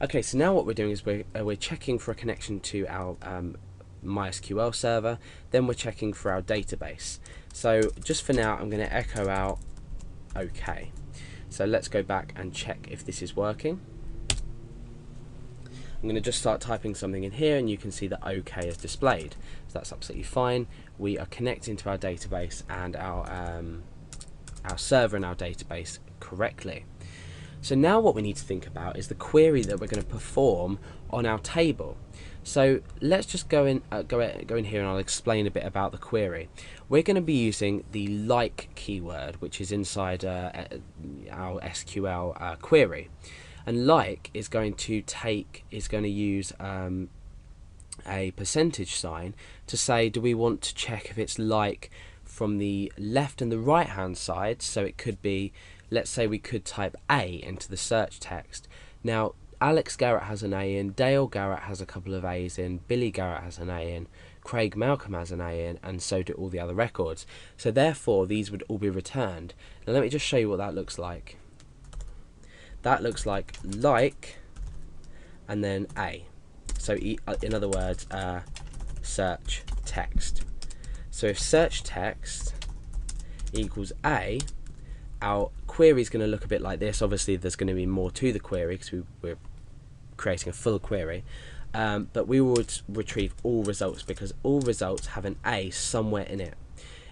Okay, so now what we're doing is we're checking for a connection to our MySQL server, then we're checking for our database. So just for now, I'm going to echo out OK. So let's go back and check if this is working. I'm going to just start typing something in here, and you can see that OK is displayed. So that's absolutely fine. We are connecting to our database and our server and our database correctly. So now what we need to think about is the query that we're going to perform on our table. So let's just go in here, and I'll explain a bit about the query. We're going to be using the like keyword, which is inside our SQL query, and like is going to use a percentage sign to say, do we want to check if it's like from the left and the right hand side? So it could be, let's say we could type A into the search text. Now Alex Garrett has an A in, Dale Garrett has a couple of A's in, Billy Garrett has an A in, Craig Malcolm has an A in, and so do all the other records. So therefore these would all be returned. Now let me just show you what that looks like. That looks like and then A. So in other words, search text. So if search text equals A, our query is going to look a bit like this. Obviously there's going to be more to the query because we're creating a full query, but we would retrieve all results because all results have an A somewhere in it.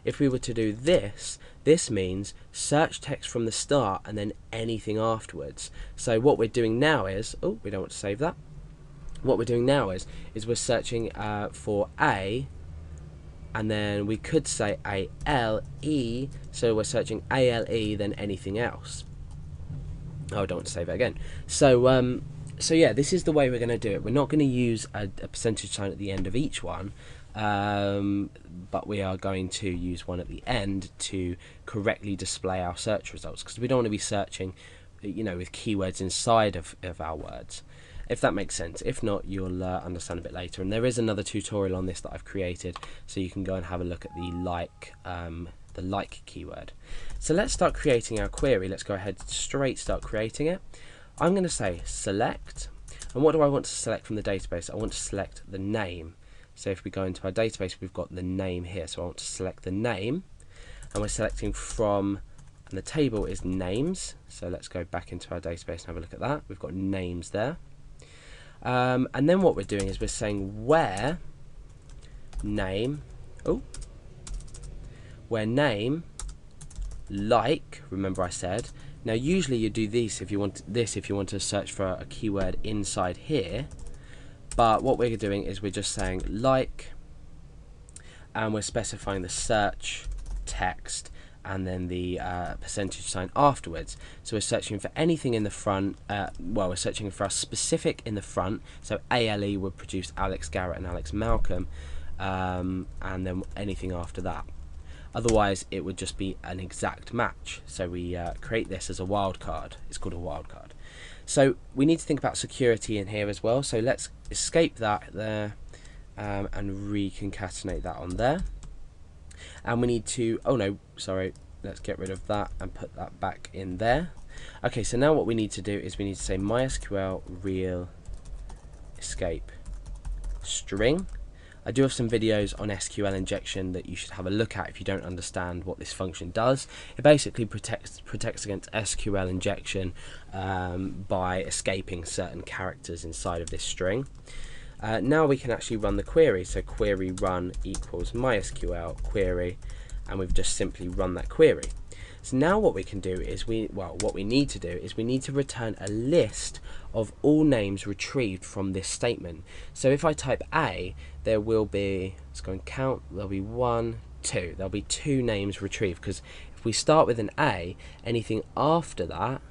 If we were to do this, this means search text from the start and then anything afterwards. So what we're doing now is, oh, we don't want to save that. What we're doing now is we're searching for A, and then we could say ALE, so we're searching ALE then anything else. Oh, I don't want to save it again. So so yeah, this is the way we're going to do it. We're not going to use a percentage sign at the end of each one, but we are going to use one at the end to correctly display our search results, because we don't want to be searching, you know, with keywords inside of our words, if that makes sense. If not, you'll understand a bit later, and there is another tutorial on this that I've created, so you can go and have a look at the like keyword. So let's start creating our query. Let's go ahead start creating it. I'm going to say select, and what do I want to select from the database? I want to select the name. So if we go into our database, we've got the name here, so I want to select the name, and we're selecting from, and the table is names, so let's go back into our database and have a look at that. We've got names there, and then what we're doing is we're saying where name, where name like, remember I said. Now usually you do this if you want to search for a keyword inside here, but what we're doing is we're just saying like, and we're specifying the search text and then the percentage sign afterwards. So we're searching for anything in the front, well, we're searching for a specific in the front, so ALE would produce Alex Garrett and Alex Malcolm, and then anything after that. Otherwise it would just be an exact match, so we create this as a wildcard. It's called a wildcard. So we need to think about security in here as well, so let's escape that there, and reconcatenate that on there. And we need to, oh no, sorry, let's get rid of that and put that back in there. Okay, so now what we need to do is we need to say MySQL real escape string. I do have some videos on SQL injection that you should have a look at if you don't understand what this function does. It basically protects against SQL injection by escaping certain characters inside of this string. Now we can actually run the query, so query run equals MySQL query, and we've just simply run that query. So now what we can do is what we need to do is we need to return a list of all names retrieved from this statement. So if I type A, there will be, let's go and count, there'll be 1, 2, there'll be 2 names retrieved, because if we start with an A, anything after that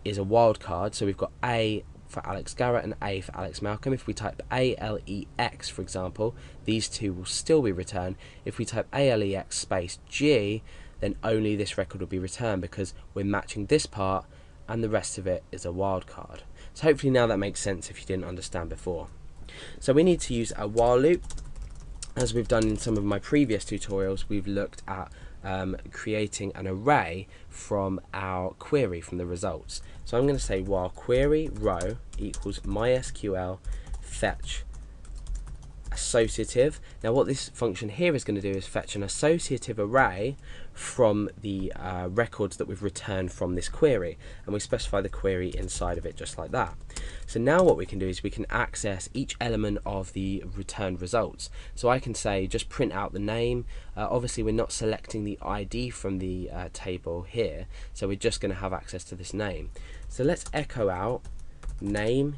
is a wildcard. So we've got A for Alex Garrett and A for Alex Malcolm. If we type ALEX, for example, these two will still be returned. If we type ALEX space G, then only this record will be returned, because we're matching this part and the rest of it is a wildcard. So hopefully now that makes sense if you didn't understand before. So we need to use a while loop. As we've done in some of my previous tutorials, we've looked at creating an array from our query, from the results. So I'm going to say while query row equals MySQL fetch associative. Now what this function here is going to do is fetch an associative array from the records that we've returned from this query, and we specify the query inside of it just like that. So now what we can do is we can access each element of the returned results. So I can say just print out the name. Obviously we're not selecting the ID from the table here, so we're just going to have access to this name. So let's echo out name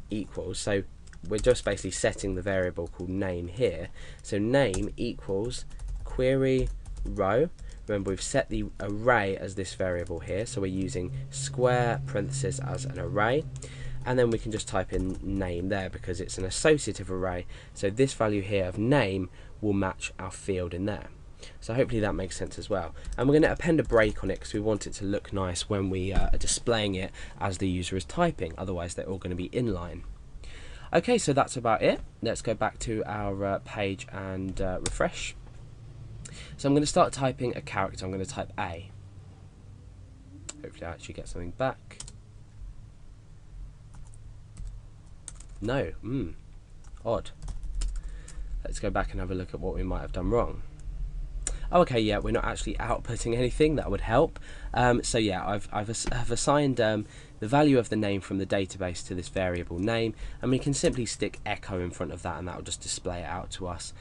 equals, so we're just basically setting the variable called name here. So name equals query row. Remember, we've set the array as this variable here, so we're using square parenthesis as an array, and then we can just type in name there because it's an associative array, so this value here of name will match our field in there. So hopefully that makes sense as well. And we're going to append a break on it because we want it to look nice when we are displaying it as the user is typing, otherwise they're all going to be inline. Okay, so that's about it. Let's go back to our page and refresh. So I'm going to start typing a character. I'm going to type A. Hopefully I actually get something back. No, odd. Let's go back and have a look at what we might have done wrong. Oh, okay, yeah, we're not actually outputting anything. That would help. So yeah, I've assigned the value of the name from the database to this variable name, and we can simply stick echo in front of that, and that will just display it out to us.